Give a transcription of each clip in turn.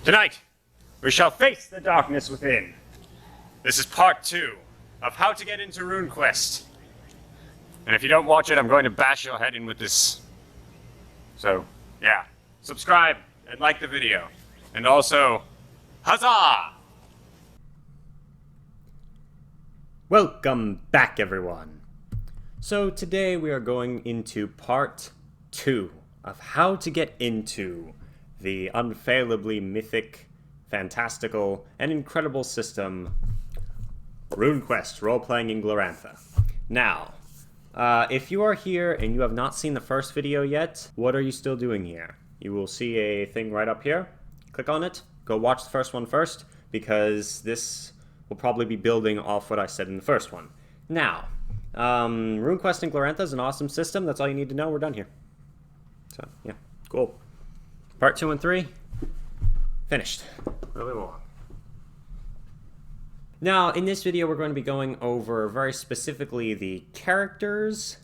Tonight, we shall face the darkness within. This is part 2 of how to get into RuneQuest. And if you don't watch it, I'm going to bash your head in with this. So, yeah. Subscribe and like the video. And also, huzzah! Welcome back, everyone. So today we are going into part 2 of how to get into the unfailably mythic, fantastical, and incredible system RuneQuest Role-playing in Glorantha. Now, if you are here and you have not seen the first video yet, what are you still doing here? You will see a thing right up here. Click on it. Go watch the first one first, because this will probably be building off what I said in the first one. Now, RuneQuest in Glorantha is an awesome system. That's all you need to know. We're done here. So, yeah, cool. Part 2 and 3, finished. Really long. Now, in this video, we're going to be going over very specifically the characters,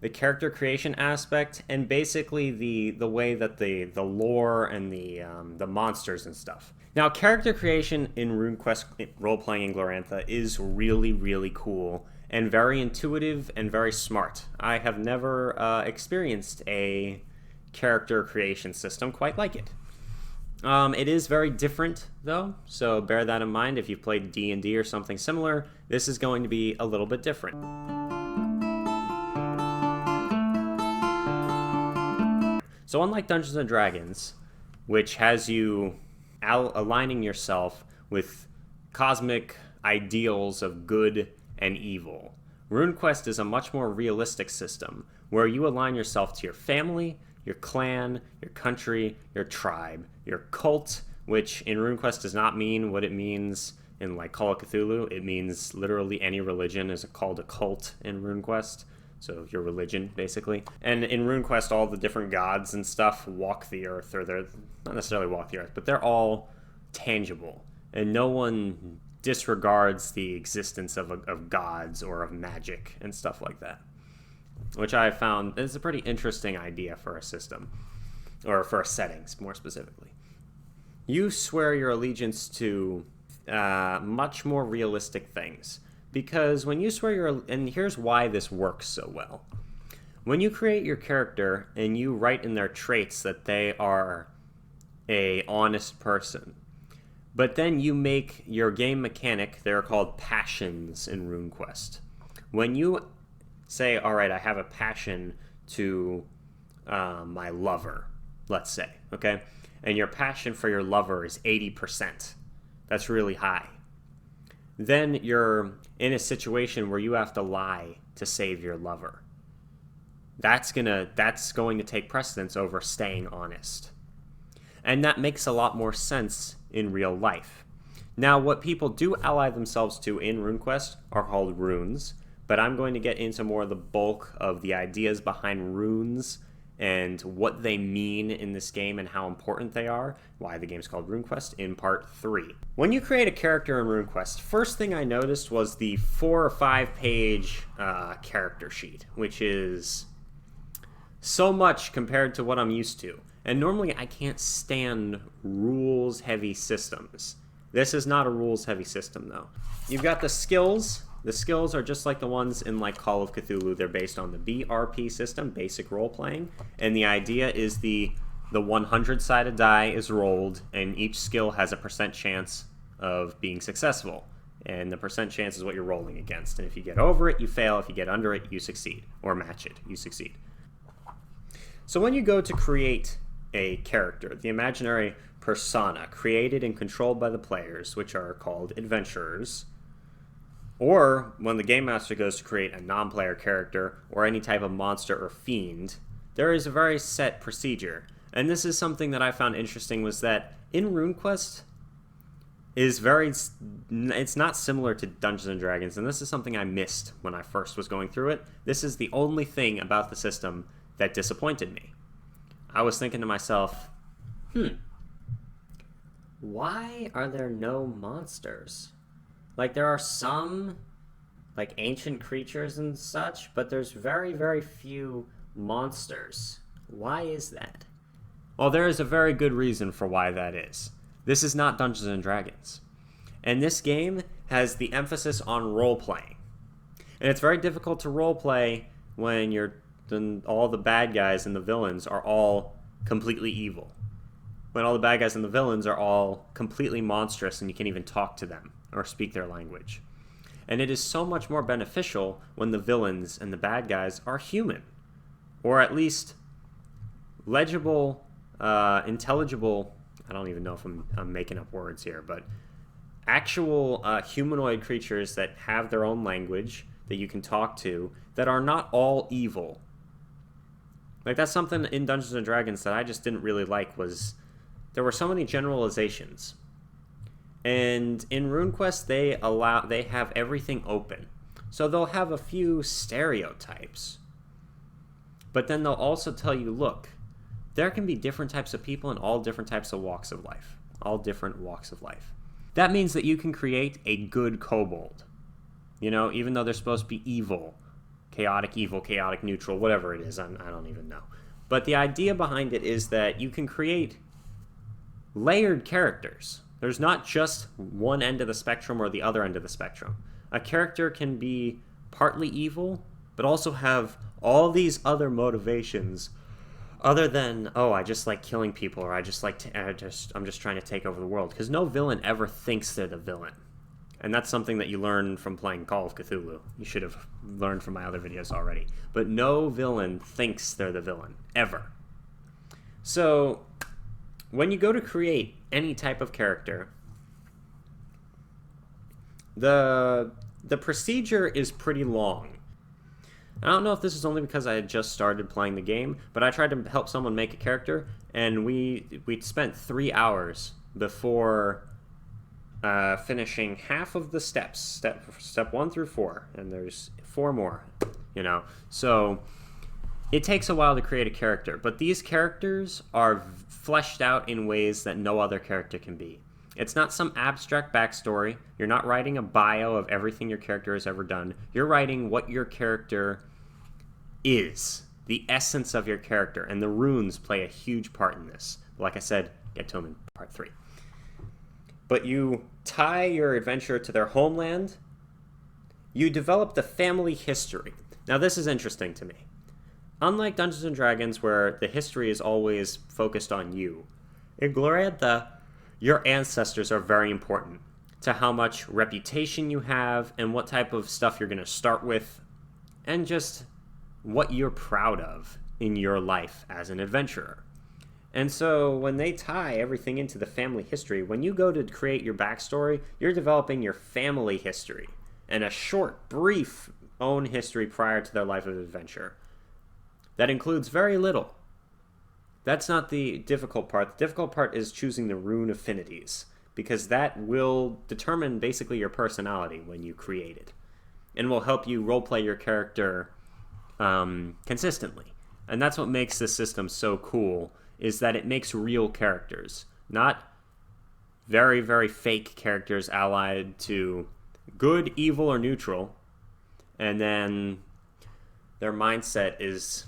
the character creation aspect, and basically the way that the lore and the monsters and stuff. Now, character creation in RuneQuest role-playing in Glorantha is really, really cool and very intuitive and very smart. I have never experienced a character creation system quite like it. It is very different, though, so bear that in mind. If you've played D&D or something similar, this is going to be a little bit different. So unlike Dungeons & Dragons, which has you aligning yourself with cosmic ideals of good and evil, RuneQuest is a much more realistic system, where you align yourself to your family, your clan, your country, your tribe, your cult, which in RuneQuest does not mean what it means in like Call of Cthulhu. It means literally any religion is called a cult in RuneQuest. So your religion, basically. And in RuneQuest, all the different gods and stuff walk the earth, or they're not necessarily walk the earth, but they're all tangible. And no one disregards the existence of gods or of magic and stuff like that, which I found is a pretty interesting idea for a system, or for settings, more specifically. You swear your allegiance to much more realistic things, because when you swear and here's why this works so well. When you create your character and you write in their traits that they are a honest person, but then you make your game mechanic, they're called passions in RuneQuest. When you say, all right, I have a passion to my lover, let's say, okay? And your passion for your lover is 80%. That's really high. Then you're in a situation where you have to lie to save your lover. That's going to take precedence over staying honest. And that makes a lot more sense in real life. Now, what people do ally themselves to in RuneQuest are called runes, but I'm going to get into more of the bulk of the ideas behind runes and what they mean in this game and how important they are, why the game's called RuneQuest, in part 3. When you create a character in RuneQuest, first thing I noticed was the 4 or 5 page character sheet, which is so much compared to what I'm used to. And normally I can't stand rules-heavy systems. This is not a rules-heavy system, though. You've got the skills. The skills are just like the ones in like Call of Cthulhu. They're based on the BRP system, basic role-playing. And the idea is the 100-sided die is rolled, and each skill has a % chance of being successful. And the % chance is what you're rolling against. And if you get over it, you fail. If you get under it, you succeed. Or match it, you succeed. So when you go to create a character, the imaginary persona created and controlled by the players, which are called adventurers, or when the game master goes to create a non-player character or any type of monster or fiend, there is a very set procedure. And this is something that I found interesting, was that in RuneQuest it's not similar to Dungeons & Dragons, and this is something I missed when I first was going through it. This is the only thing about the system that disappointed me. I was thinking to myself, why are there no monsters? Like, there are some, like, ancient creatures and such, but there's very, very few monsters. Why is that? Well, there is a very good reason for why that is. This is not Dungeons and Dragons. And this game has the emphasis on role-playing. And it's very difficult to role-play when all the bad guys and the villains are all completely evil. When all the bad guys and the villains are all completely monstrous and you can't even talk to them or speak their language. And it is so much more beneficial when the villains and the bad guys are human. Or at least legible, intelligible, I don't even know if I'm making up words here, but actual humanoid creatures that have their own language that you can talk to that are not all evil. Like, that's something in Dungeons and Dragons that I just didn't really like, was there were so many generalizations. And in RuneQuest, they have everything open. So they'll have a few stereotypes. But then they'll also tell you, look, there can be different types of people in all different types of walks of life. All different walks of life. That means that you can create a good kobold. You know, even though they're supposed to be evil, chaotic neutral, whatever it is, I don't even know. But the idea behind it is that you can create layered characters. There's not just one end of the spectrum or the other end of the spectrum. A character can be partly evil, but also have all these other motivations other than, oh, I just like killing people, or I'm just trying to take over the world. Because no villain ever thinks they're the villain. And that's something that you learn from playing Call of Cthulhu. You should have learned from my other videos already. But no villain thinks they're the villain, ever. So, when you go to create any type of character, the procedure is pretty long. I don't know if this is only because I had just started playing the game, but I tried to help someone make a character, and we spent 3 hours before finishing half of the steps, step 1 through 4, and there's 4 more, you know. So it takes a while to create a character, but these characters are fleshed out in ways that no other character can be. It's not some abstract backstory. You're not writing a bio of everything your character has ever done. You're writing what your character is, the essence of your character, and the runes play a huge part in this. Like I said, get to them in part 3. But you tie your adventure to their homeland. You develop the family history. Now, this is interesting to me. Unlike Dungeons and Dragons, where the history is always focused on you, in Glorantha, your ancestors are very important to how much reputation you have and what type of stuff you're going to start with, and just what you're proud of in your life as an adventurer. And so when they tie everything into the family history, when you go to create your backstory, you're developing your family history and a short, brief own history prior to their life of adventure. That includes very little. That's not the difficult part. The difficult part is choosing the rune affinities, because that will determine basically your personality when you create it, and will help you roleplay your character consistently. And that's what makes this system so cool, is that it makes real characters, not very, very fake characters allied to good, evil, or neutral, and then their mindset is,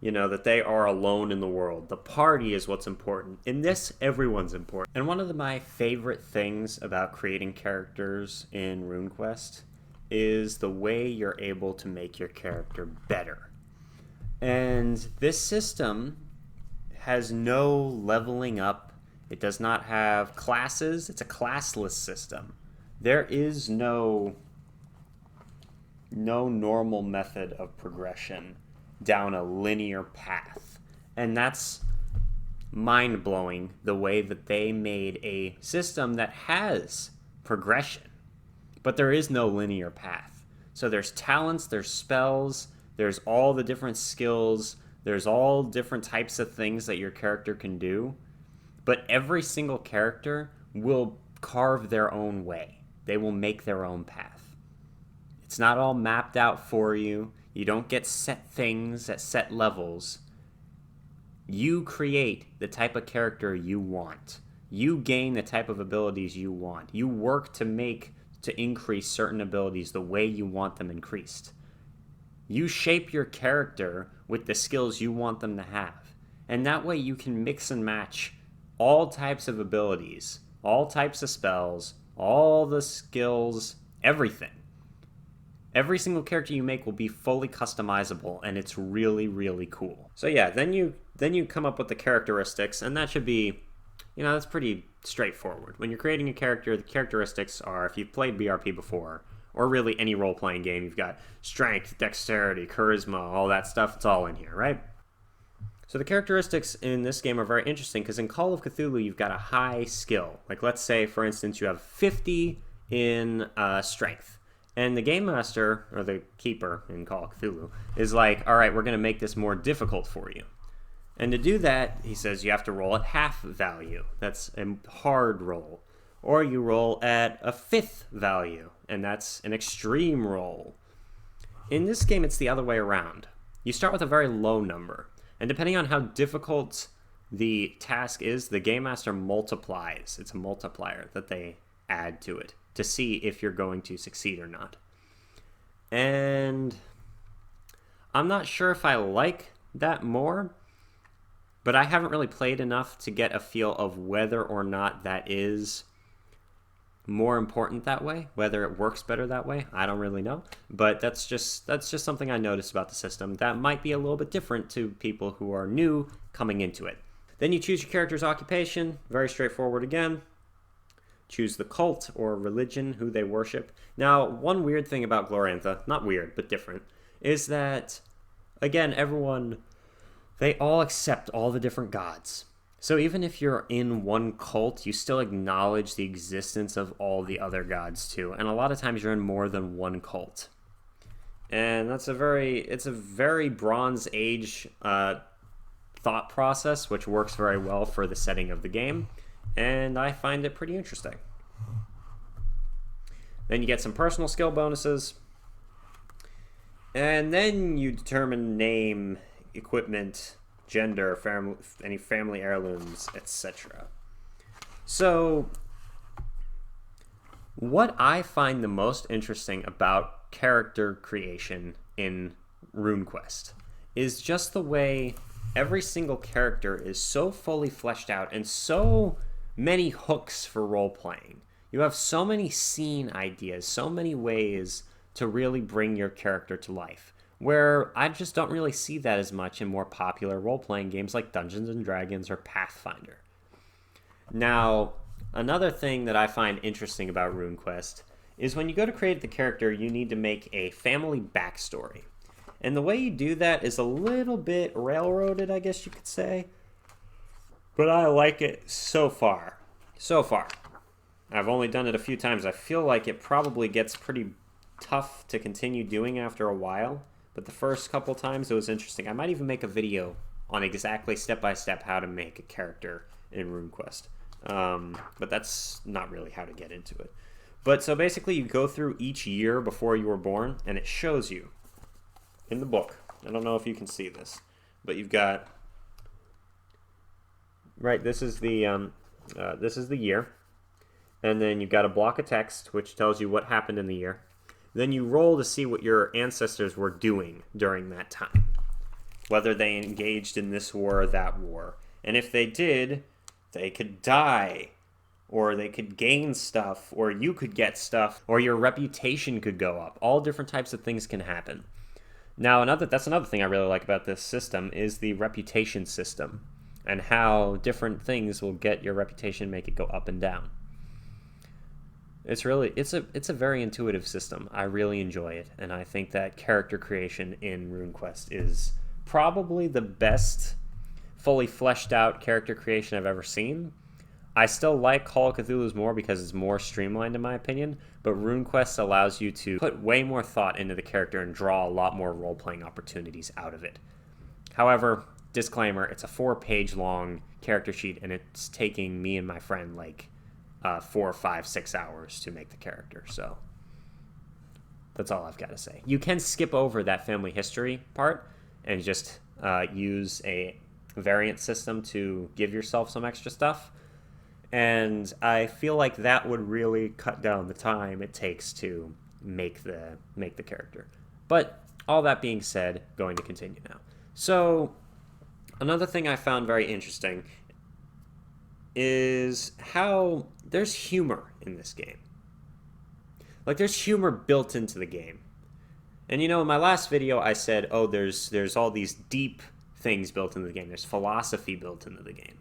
you know, that they are alone in the world. The party is what's important. In this, everyone's important. And one of my favorite things about creating characters in RuneQuest is the way you're able to make your character better. And this system has no leveling up. It does not have classes. It's a classless system. There is no normal method of progression down a linear path. And that's mind-blowing, the way that they made a system that has progression, but there is no linear path. So there's talents, there's spells, there's all the different skills, there's all different types of things that your character can do, but every single character will carve their own way. They will make their own path. It's not all mapped out for you. You don't get set things at set levels. You create the type of character you want. You gain the type of abilities you want. You work to increase certain abilities the way you want them increased. You shape your character with the skills you want them to have. And that way you can mix and match all types of abilities, all types of spells, all the skills, everything. Every single character you make will be fully customizable, and it's really, really cool. So yeah, then you come up with the characteristics, and that should be, that's pretty straightforward. When you're creating a character, the characteristics are, if you've played BRP before, or really any role-playing game, you've got strength, dexterity, charisma, all that stuff. It's all in here, right? So the characteristics in this game are very interesting because in Call of Cthulhu, you've got a high skill. Like let's say, for instance, you have 50 in strength. And the game master, or the keeper in Call of Cthulhu, is like, all right, we're going to make this more difficult for you. And to do that, he says you have to roll at half value. That's a hard roll. Or you roll at a fifth value, and that's an extreme roll. In this game, it's the other way around. You start with a very low number, and depending on how difficult the task is, the Game Master multiplies. It's a multiplier that they add to it to see if you're going to succeed or not. And I'm not sure if I like that more, but I haven't really played enough to get a feel of whether or not that is more important that way, whether it works better that way. I don't really know, but that's just something I noticed about the system that might be a little bit different to people who are new coming into it. Then you choose your character's occupation, very straightforward again. Choose the cult or religion, who they worship. Now, one weird thing about Glorantha, not weird, but different, is that, again, they all accept all the different gods. So even if you're in one cult, you still acknowledge the existence of all the other gods too. And a lot of times you're in more than one cult. And it's a very Bronze Age thought process, which works very well for the setting of the game. And I find it pretty interesting. Then you get some personal skill bonuses. And then you determine name, equipment, gender, any family heirlooms, etc. So, what I find the most interesting about character creation in RuneQuest is just the way every single character is so fully fleshed out and so many hooks for role-playing. You have so many scene ideas, so many ways to really bring your character to life, where I just don't really see that as much in more popular role-playing games like Dungeons & Dragons or Pathfinder. Now, another thing that I find interesting about RuneQuest is when you go to create the character, you need to make a family backstory. And the way you do that is a little bit railroaded, I guess you could say. But I like it so far. So far. I've only done it a few times. I feel like it probably gets pretty tough to continue doing after a while. But the first couple times it was interesting. I might even make a video on exactly step-by-step how to make a character in RuneQuest. But that's not really how to get into it. But so basically you go through each year before you were born, and it shows you in the book. I don't know if you can see this, but you've got... Right, this is the year, and then you've got a block of text which tells you what happened in the year. Then you roll to see what your ancestors were doing during that time, whether they engaged in this war or that war. And if they did, they could die, or they could gain stuff, or you could get stuff, or your reputation could go up. All different types of things can happen. Now, that's another thing I really like about this system is the reputation system, and how different things will get your reputation, make it go up and down. It's a very intuitive system. I really enjoy it, and I think that character creation in RuneQuest is probably the best fully fleshed out character creation I've ever seen. I still like Call of Cthulhu's more because it's more streamlined in my opinion, but RuneQuest allows you to put way more thought into the character and draw a lot more role-playing opportunities out of it. However, disclaimer, it's a 4-page long character sheet, and it's taking me and my friend like 4, 5, 6 hours to make the character, so that's all I've got to say. You can skip over that family history part and just use a variant system to give yourself some extra stuff, and I feel like that would really cut down the time it takes to make the character. But all that being said, going to continue now. So, another thing I found very interesting is how there's humor in this game. Like, there's humor built into the game. And you know, in my last video, I said, oh, there's all these deep things built into the game. There's philosophy built into the game.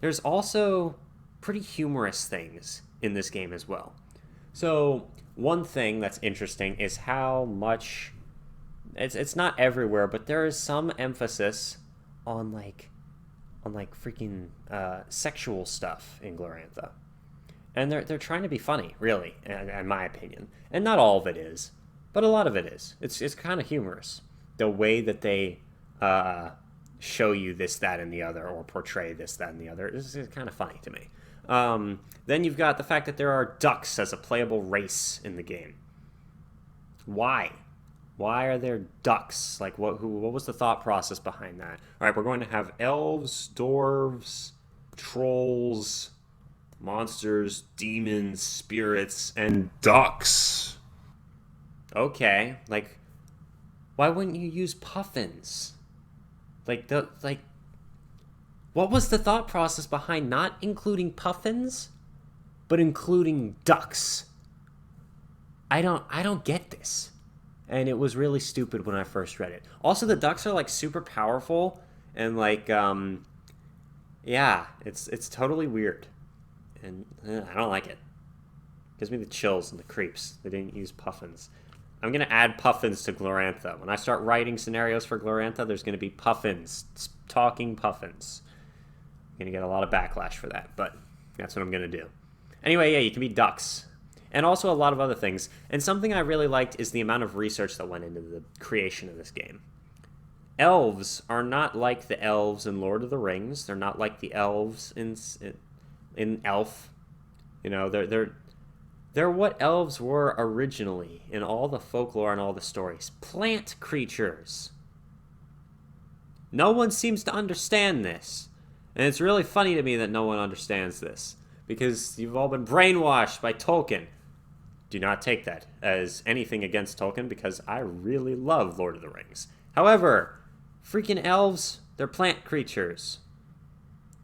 There's also pretty humorous things in this game as well. So, one thing that's interesting is how much... It's not everywhere, but there is some emphasis on freaking sexual stuff in Glorantha. And they're trying to be funny, really, in my opinion. And not all of it is, but a lot of it is. It's kind of humorous. The way that they show you this, that, and the other, or portray this, that, and the other is kind of funny to me. Then you've got the fact that there are ducks as a playable race in the game. Why? Why are there ducks? Like, what was the thought process behind that? All right, we're going to have elves, dwarves, trolls, monsters, demons, spirits, and ducks. Okay, like, why wouldn't you use puffins? What was the thought process behind not including puffins, but including ducks? I don't get this. And it was really stupid when I first read it. Also, the ducks are, like, super powerful, and, like, yeah, it's totally weird. And I don't like it. Gives me the chills and the creeps. They didn't use puffins. I'm going to add puffins to Glorantha. When I start writing scenarios for Glorantha, there's going to be puffins. Talking puffins. I'm going to get a lot of backlash for that, but that's what I'm going to do. Anyway, yeah, you can be ducks. And also a lot of other things. And something I really liked is the amount of research that went into the creation of this game. Elves are not like the elves in Lord of the Rings. They're not like the elves in Elf. You know, they're what elves were originally in all the folklore and all the stories. Plant creatures. No one seems to understand this. And it's really funny to me that no one understands this. Because you've all been brainwashed by Tolkien. Do not take that as anything against Tolkien, because I really love Lord of the Rings. However, freaking elves, they're plant creatures.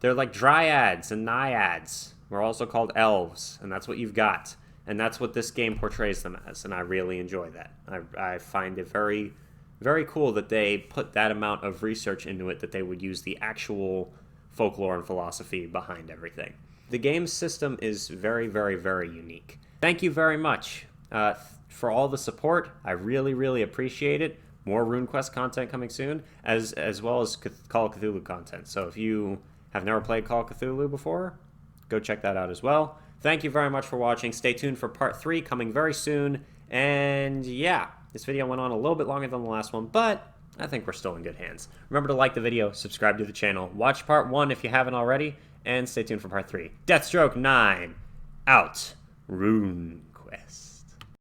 They're like dryads and naiads. We're also called elves, and that's what you've got. And that's what this game portrays them as, and I really enjoy that. I find it very, very cool that they put that amount of research into it, that they would use the actual folklore and philosophy behind everything. The game system is very, very, very unique. Thank you very much for all the support. I really, really appreciate it. More RuneQuest content coming soon, as well as Call of Cthulhu content. So if you have never played Call of Cthulhu before, go check that out as well. Thank you very much for watching. Stay tuned for part 3 coming very soon. And yeah, this video went on a little bit longer than the last one, but I think we're still in good hands. Remember to like the video, subscribe to the channel, watch part 1 if you haven't already, and stay tuned for part 3. Deathstroke 9, out. RuneQuest.